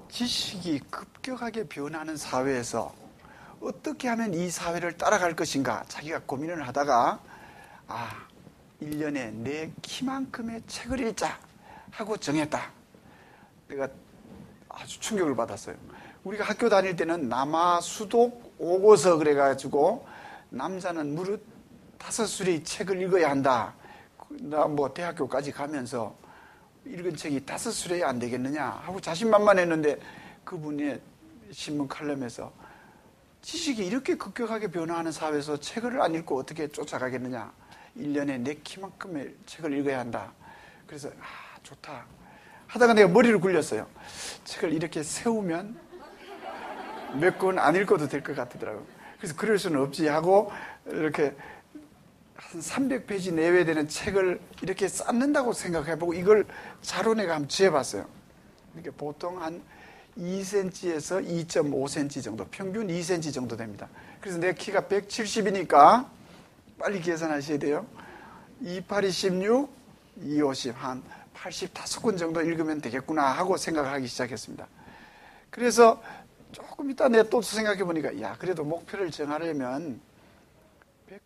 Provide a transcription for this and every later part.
지식이 급격하게 변하는 사회에서 어떻게 하면 이 사회를 따라갈 것인가 자기가 고민을 하다가 1년에 내 키만큼의 책을 읽자 하고 정했다. 내가 아주 충격을 받았어요. 우리가 학교 다닐 때는 남아 수독 오고서 그래가지고 남자는 무릇 5수리 책을 읽어야 한다. 나 대학교까지 가면서 읽은 책이 5수레야 안 되겠느냐 하고 자신만만했는데 그분의 신문 칼럼에서 지식이 이렇게 급격하게 변화하는 사회에서 책을 안 읽고 어떻게 쫓아가겠느냐. 1년에 내 키만큼의 책을 읽어야 한다. 그래서 좋다 하다가 내가 머리를 굴렸어요. 책을 이렇게 세우면 몇 권 안 읽어도 될 것 같더라고요. 그래서 그럴 수는 없지 하고 이렇게 한 300페이지 내외 되는 책을 이렇게 쌓는다고 생각해보고 이걸 자로 내가 한번 재봤어요. 이렇게 보통 한 2cm에서 2.5cm 정도, 평균 2cm 정도 됩니다. 그래서 내 키가 170이니까 빨리 계산하셔야 돼요. 28이 16, 2, 50, 한 85권 정도 읽으면 되겠구나 하고 생각을 하기 시작했습니다. 그래서 조금 이따 내가 또 생각해 보니까 그래도 목표를 정하려면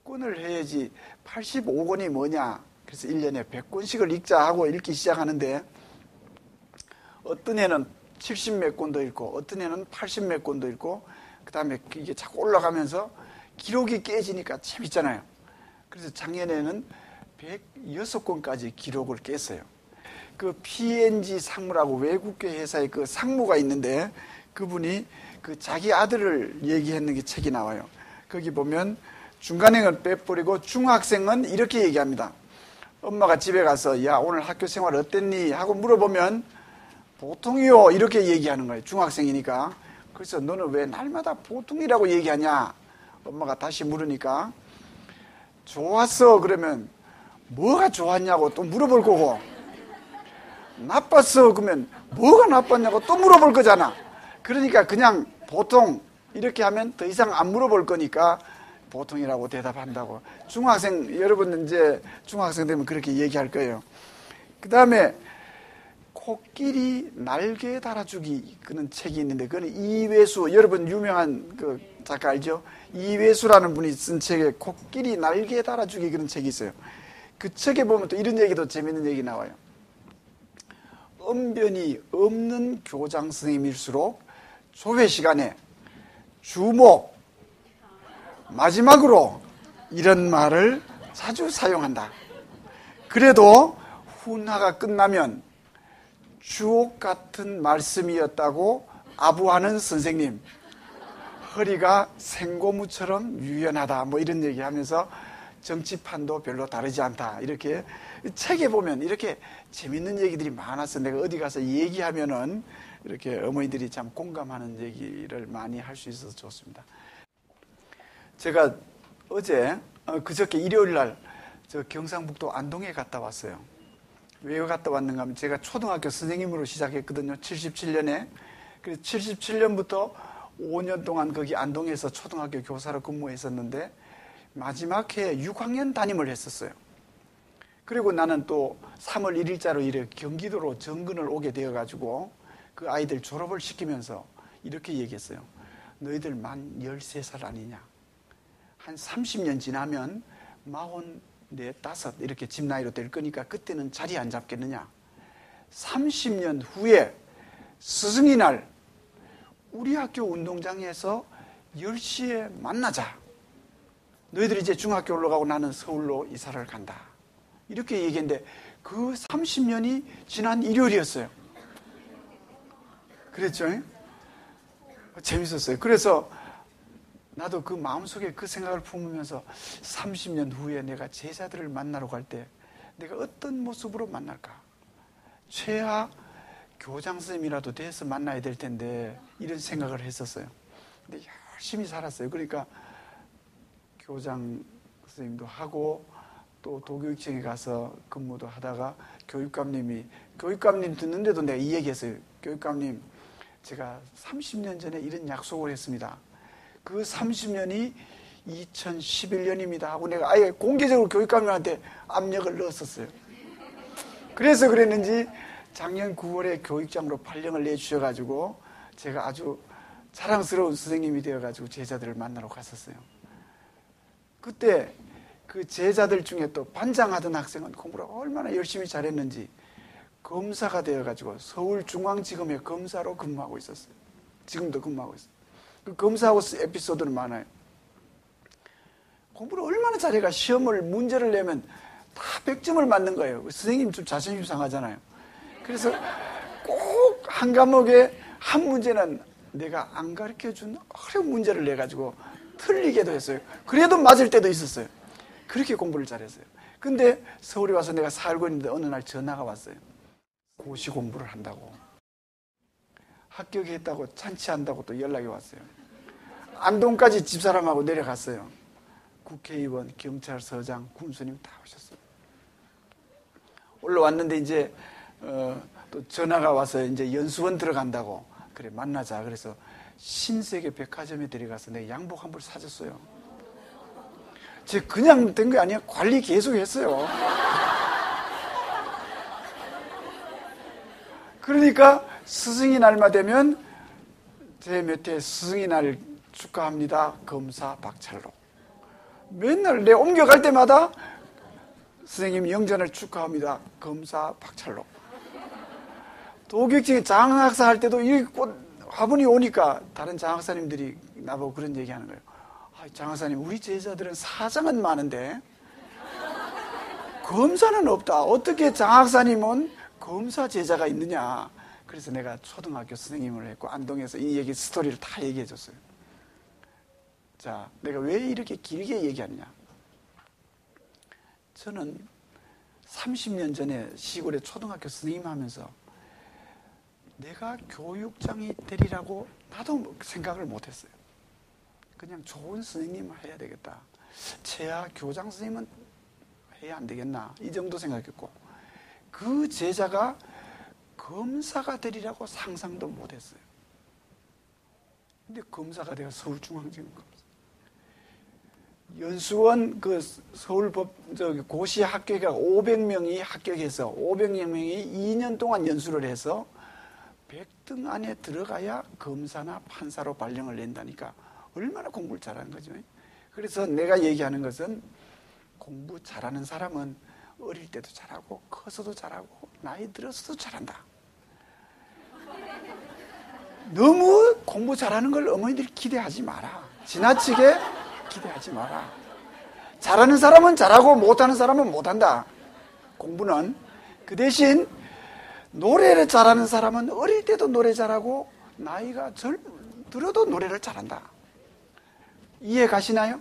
100권을 해야지 85권이 뭐냐. 그래서 1년에 100권씩을 읽자 하고 읽기 시작하는데 어떤 해는 70몇 권도 읽고 어떤 해는 80몇 권도 읽고 그 다음에 이게 자꾸 올라가면서 기록이 깨지니까 재밌잖아요. 그래서 작년에는 106권까지 기록을 깼어요. 그 P&G 상무라고 외국계 회사의 그 상무가 있는데 그분이 그 자기 아들을 얘기했는 게 책이 나와요. 거기 보면 중간행은 빼버리고 중학생은 이렇게 얘기합니다. 엄마가 집에 가서 야 오늘 학교 생활 어땠니? 하고 물어보면 보통이요 이렇게 얘기하는 거예요. 중학생이니까. 그래서 너는 왜 날마다 보통이라고 얘기하냐? 엄마가 다시 물으니까 좋았어 그러면 뭐가 좋았냐고 또 물어볼 거고 나빴어 그러면 뭐가 나빴냐고 또 물어볼 거잖아. 그러니까 그냥 보통 이렇게 하면 더 이상 안 물어볼 거니까 보통이라고 대답한다고. 중학생 여러분 이제 중학생 되면 그렇게 얘기할 거예요. 그 다음에 코끼리 날개 달아주기 그런 책이 있는데 그건 이회수 여러분 유명한 그 작가 알죠? 이회수라는 분이 쓴 책에 코끼리 날개 달아주기 그런 책이 있어요. 그 책에 보면 또 이런 얘기도 재밌는 얘기 나와요. 언변이 없는 교장 선생님일수록 조회 시간에 주목 마지막으로 이런 말을 자주 사용한다. 그래도 훈화가 끝나면 주옥 같은 말씀이었다고 아부하는 선생님 허리가 생고무처럼 유연하다 뭐 이런 얘기하면서 정치판도 별로 다르지 않다. 이렇게 책에 보면 이렇게 재밌는 얘기들이 많아서 내가 어디 가서 얘기하면은 이렇게 어머니들이 참 공감하는 얘기를 많이 할 수 있어서 좋습니다. 제가 어제 그저께 일요일 날 저 경상북도 안동에 갔다 왔어요. 왜 갔다 왔는가 하면 제가 초등학교 선생님으로 시작했거든요. 77년에. 그래서 77년부터 5년 동안 거기 안동에서 초등학교 교사로 근무했었는데 마지막 해에 6학년 담임을 했었어요. 그리고 나는 또 3월 1일자로 이렇게 경기도로 정근을 오게 되어가지고 그 아이들 졸업을 시키면서 이렇게 얘기했어요. 너희들 만 13살 아니냐. 한 30년 지나면 44, 5 이렇게 집 나이로 될 거니까 그때는 자리 안 잡겠느냐. 30년 후에 스승의 날 우리 학교 운동장에서 10시에 만나자. 너희들이 이제 중학교 올라가고 나는 서울로 이사를 간다. 이렇게 얘기했는데 그 30년이 지난 일요일이었어요. 그랬죠? 재밌었어요. 그래서 나도 그 마음속에 그 생각을 품으면서 30년 후에 내가 제자들을 만나러 갈 때 내가 어떤 모습으로 만날까? 최하 교장 선생님이라도 돼서 만나야 될 텐데 이런 생각을 했었어요. 근데 열심히 살았어요. 그러니까 교장 선생님도 하고 또 도교육청에 가서 근무도 하다가 교육감님 듣는데도 내가 이 얘기했어요. 교육감님 제가 30년 전에 이런 약속을 했습니다. 그 30년이 2011년입니다 하고 내가 아예 공개적으로 교육감님한테 압력을 넣었었어요. 그래서 그랬는지 작년 9월에 교육장으로 발령을 내주셔가지고 제가 아주 자랑스러운 선생님이 되어가지고 제자들을 만나러 갔었어요. 그때 그 제자들 중에 또 반장하던 학생은 공부를 얼마나 열심히 잘했는지 검사가 되어가지고 서울중앙지검의 검사로 근무하고 있었어요. 지금도 근무하고 있어요. 그 검사하고 에피소드는 많아요. 공부를 얼마나 잘해가 시험을 문제를 내면 다 100점을 맞는 거예요. 선생님 좀 자존심 상하잖아요. 그래서 꼭 한 과목에 한 문제는 내가 안 가르쳐준 어려운 문제를 내가지고 틀리게도 했어요. 그래도 맞을 때도 있었어요. 그렇게 공부를 잘했어요. 근데 서울에 와서 내가 살고 있는데 어느 날 전화가 왔어요. 고시 공부를 한다고, 합격했다고, 잔치한다고 또 연락이 왔어요. 안동까지 집사람하고 내려갔어요. 국회의원, 경찰서장, 군수님 다 오셨어요. 올라왔는데 이제 또 전화가 와서 이제 연수원 들어간다고. 그래, 만나자. 그래서 신세계 백화점에 데려가서 내가 양복 한 벌 사줬어요. 제가 그냥 된 게 아니야. 관리 계속 했어요. 그러니까 스승의 날만 되면 제 몇 회 스승의 날 축하합니다. 검사 박찰로. 맨날 내 옮겨갈 때마다 선생님 영전을 축하합니다. 검사 박찰로. 도객증에 장학사 할 때도 이 화분이 오니까 다른 장학사님들이 나보고 그런 얘기하는 거예요. 아, 장학사님, 우리 제자들은 사장은 많은데 검사는 없다. 어떻게 장학사님은 검사 제자가 있느냐. 그래서 내가 초등학교 선생님을 했고 안동에서 이 얘기 스토리를 다 얘기해 줬어요. 자, 내가 왜 이렇게 길게 얘기하느냐. 저는 30년 전에 시골에 초등학교 선생님 하면서 내가 교육장이 되리라고 나도 생각을 못했어요. 그냥 좋은 선생님 해야 되겠다. 최하 교장 선생님은 해야 안 되겠나. 이 정도 생각했고, 그 제자가 검사가 되리라고 상상도 못했어요. 근데 검사가 되어 서울중앙지검 검사. 연수원 그 서울법 고시 합격가 500명이 합격해서 500명이 2년 동안 연수를 해서 100등 안에 들어가야 검사나 판사로 발령을 낸다니까 얼마나 공부를 잘하는 거죠. 그래서 내가 얘기하는 것은 공부 잘하는 사람은 어릴 때도 잘하고 커서도 잘하고 나이 들어서도 잘한다. 너무 공부 잘하는 걸 어머니들이 기대하지 마라. 지나치게 기대하지 마라. 잘하는 사람은 잘하고 못하는 사람은 못한다. 공부는. 그 대신 노래를 잘하는 사람은 어릴 때도 노래 잘하고 나이가 들어도 노래를 잘한다. 이해 가시나요?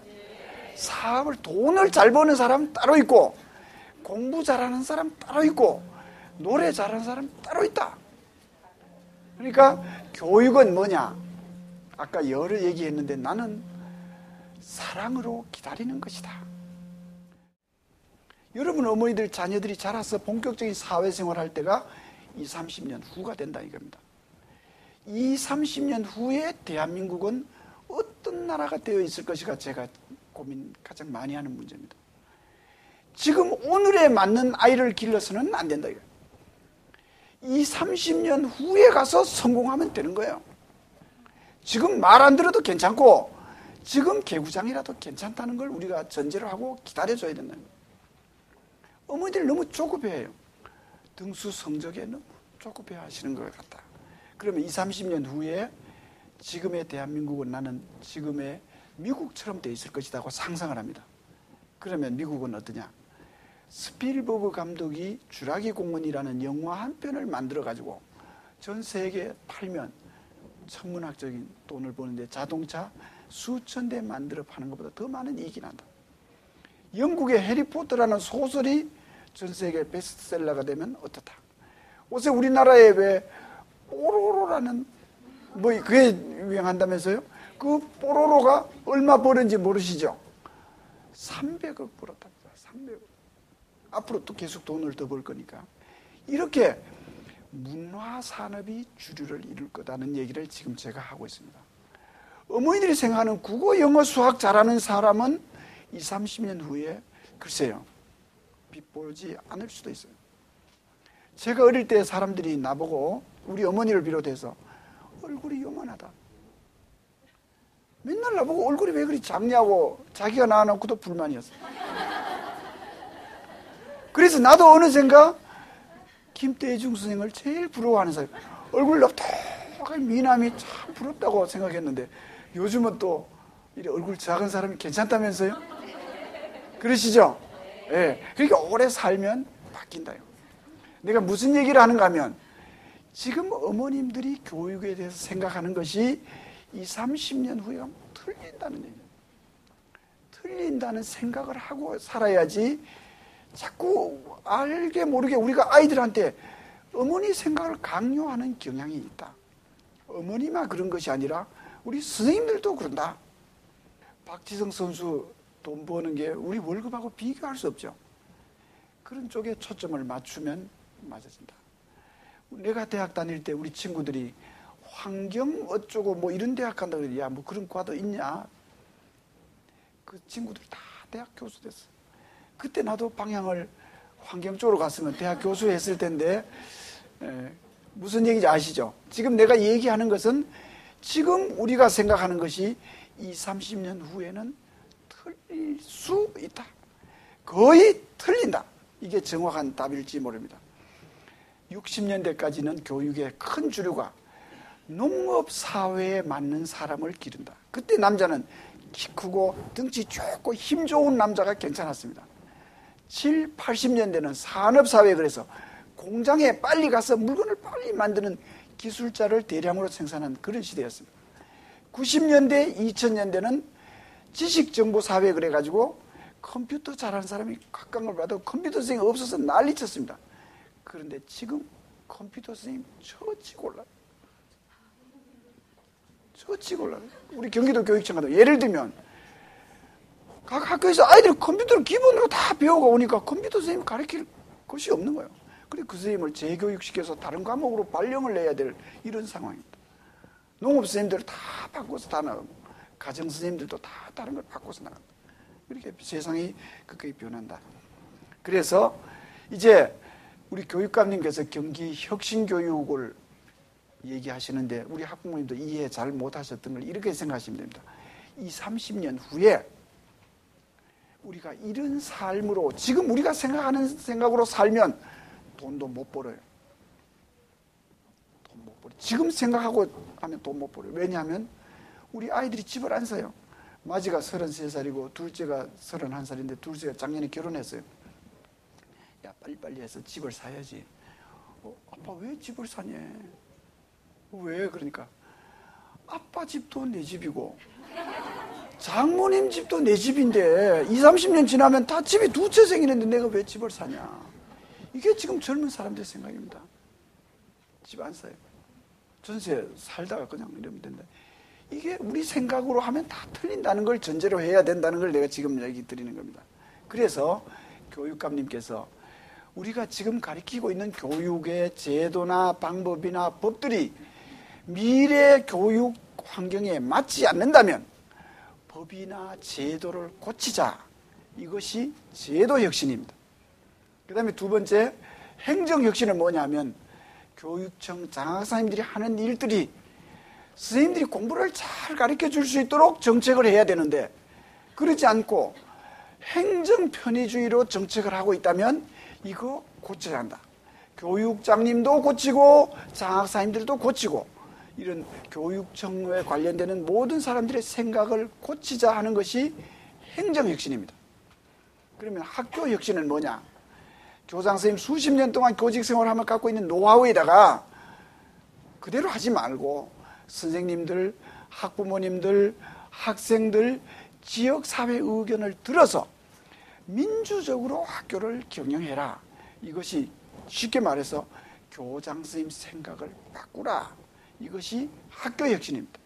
사업을, 돈을 잘 버는 사람 따로 있고 공부 잘하는 사람 따로 있고 노래 잘하는 사람 따로 있다. 그러니까 교육은 뭐냐? 아까 여러 얘기했는데 나는 사랑으로 기다리는 것이다. 여러분 어머니들 자녀들이 자라서 본격적인 사회생활 할 때가 20, 30년 후가 된다 이겁니다. 20, 30년 후에 대한민국은 어떤 나라가 되어 있을 것인가 제가 가장 많이 하는 문제입니다. 지금 오늘에 맞는 아이를 길러서는 안 된다 이거예요. 20, 30년 후에 가서 성공하면 되는 거예요. 지금 말 안 들어도 괜찮고 지금 개구장이라도 괜찮다는 걸 우리가 전제로 하고 기다려줘야 된다는 거예요. 어머니들이 너무 조급해해요. 등수 성적에 너무 조급해 하시는 것 같다. 그러면 20, 30년 후에 지금의 대한민국은 나는 지금의 미국처럼 돼 있을 것이다 고 상상을 합니다. 그러면 미국은 어떠냐? 스필버그 감독이 주라기 공원이라는 영화 한 편을 만들어가지고 전 세계에 팔면 천문학적인 돈을 버는데 자동차 수천 대 만들어 파는 것보다 더 많은 이익이 난다. 영국의 해리포터라는 소설이 전 세계 베스트셀러가 되면 어떻다. 요새 우리나라에 왜 뽀로로라는 그게 유행한다면서요? 그 뽀로로가 얼마 버는지 모르시죠? 300억 벌었답니다. 300억. 앞으로 또 계속 돈을 더 벌 거니까. 이렇게 문화산업이 주류를 이룰 거다는 얘기를 지금 제가 하고 있습니다. 어머니들이 생각하는 국어, 영어, 수학 잘하는 사람은 20, 30년 후에 글쎄요. 빛보지 않을 수도 있어요. 제가 어릴 때 사람들이 나보고 우리 어머니를 비롯해서 얼굴이 요만하다. 맨날 나보고 얼굴이 왜 그리 작냐고 자기가 낳아놓고도 불만이었어. 그래서 나도 어느샌가 김대중 선생을 제일 부러워하는 사람. 얼굴 넉넉한 미남이 참 부럽다고 생각했는데 요즘은 또 이래 얼굴 작은 사람이 괜찮다면서요? 그러시죠? 예. 네. 그러니까 오래 살면 바뀐다요. 내가 무슨 얘기를 하는가 하면 지금 어머님들이 교육에 대해서 생각하는 것이 20, 30년 후에 틀린다는 얘기예요. 틀린다는 생각을 하고 살아야지 자꾸 알게 모르게 우리가 아이들한테 어머니 생각을 강요하는 경향이 있다. 어머니만 그런 것이 아니라 우리 선생님들도 그런다. 박지성 선수 돈 버는 게 우리 월급하고 비교할 수 없죠. 그런 쪽에 초점을 맞추면 맞아진다. 내가 대학 다닐 때 우리 친구들이 환경 어쩌고 뭐 이런 대학 간다고 그러지. 야, 뭐 그런 과도 있냐? 그 친구들 다 대학 교수 됐어. 그때 나도 방향을 환경 쪽으로 갔으면 대학 교수 했을 텐데, 무슨 얘기인지 아시죠? 지금 내가 얘기하는 것은 지금 우리가 생각하는 것이 20, 30년 후에는 틀릴 수 있다. 거의 틀린다. 이게 정확한 답일지 모릅니다. 60년대까지는 교육의 큰 주류가 농업사회에 맞는 사람을 기른다. 그때 남자는 키 크고 덩치 좋고 힘 좋은 남자가 괜찮았습니다. 7, 80년대는 산업사회, 그래서 공장에 빨리 가서 물건을 빨리 만드는 기술자를 대량으로 생산한 그런 시대였습니다. 90년대, 2000년대는 지식정보사회 그래가지고 컴퓨터 잘하는 사람이 각광을 받아 컴퓨터 선생님이 없어서 난리쳤습니다. 그런데 지금 컴퓨터 선생님 처치고 올라요. 처치고 올라요. 우리 경기도 교육청 같은 예를 들면 각 학교에서 아이들이 컴퓨터를 기본으로 다 배워가 오니까 컴퓨터 선생님이 가르칠 것이 없는 거예요. 그래 그 선생님을 재교육시켜서 다른 과목으로 발령을 내야 될 이런 상황입니다. 농업 선생님들 다 바꿔서 다 나가고 가정 선생님들도 다 다른 걸 바꿔서 나간다. 이렇게 세상이 그렇게 변한다. 그래서 이제 우리 교육감님께서 경기 혁신교육을 얘기하시는데 우리 학부모님도 이해 잘 못하셨던 걸 이렇게 생각하시면 됩니다. 20, 30년 후에 우리가 이런 삶으로 지금 우리가 생각하는 생각으로 살면 돈도 못 벌어요. 돈 못 벌어요. 지금 생각하고 하면 돈 못 벌어요. 왜냐하면 우리 아이들이 집을 안 사요. 마지가 33살이고 둘째가 31살인데 둘째가 작년에 결혼했어요. 야, 빨리빨리 해서 집을 사야지. 아빠 왜 집을 사냐? 왜? 그러니까 아빠 집도 내 집이고 장모님 집도 내 집인데 20, 30년 지나면 다 집이 두 채 생기는데 내가 왜 집을 사냐? 이게 지금 젊은 사람들의 생각입니다. 집 안 사요. 전세 살다가 그냥 이러면 된다. 이게 우리 생각으로 하면 다 틀린다는 걸 전제로 해야 된다는 걸 내가 지금 얘기 드리는 겁니다. 그래서 교육감님께서 우리가 지금 가르치고 있는 교육의 제도나 방법이나 법들이 미래 교육 환경에 맞지 않는다면 법이나 제도를 고치자. 이것이 제도 혁신입니다. 그 다음에 두 번째, 행정 혁신은 뭐냐면 교육청 장학사님들이 하는 일들이 선생님들이 공부를 잘 가르쳐 줄 수 있도록 정책을 해야 되는데 그러지 않고 행정 편의주의로 정책을 하고 있다면 이거 고쳐야 한다. 교육장님도 고치고 장학사님들도 고치고 이런 교육청에 관련되는 모든 사람들의 생각을 고치자 하는 것이 행정혁신입니다. 그러면 학교혁신은 뭐냐? 교장선생님 수십 년 동안 교직 생활하며 갖고 있는 노하우에다가 그대로 하지 말고 선생님들, 학부모님들, 학생들, 지역사회 의견을 들어서 민주적으로 학교를 경영해라. 이것이 쉽게 말해서 교장 선생님 생각을 바꾸라. 이것이 학교혁신입니다.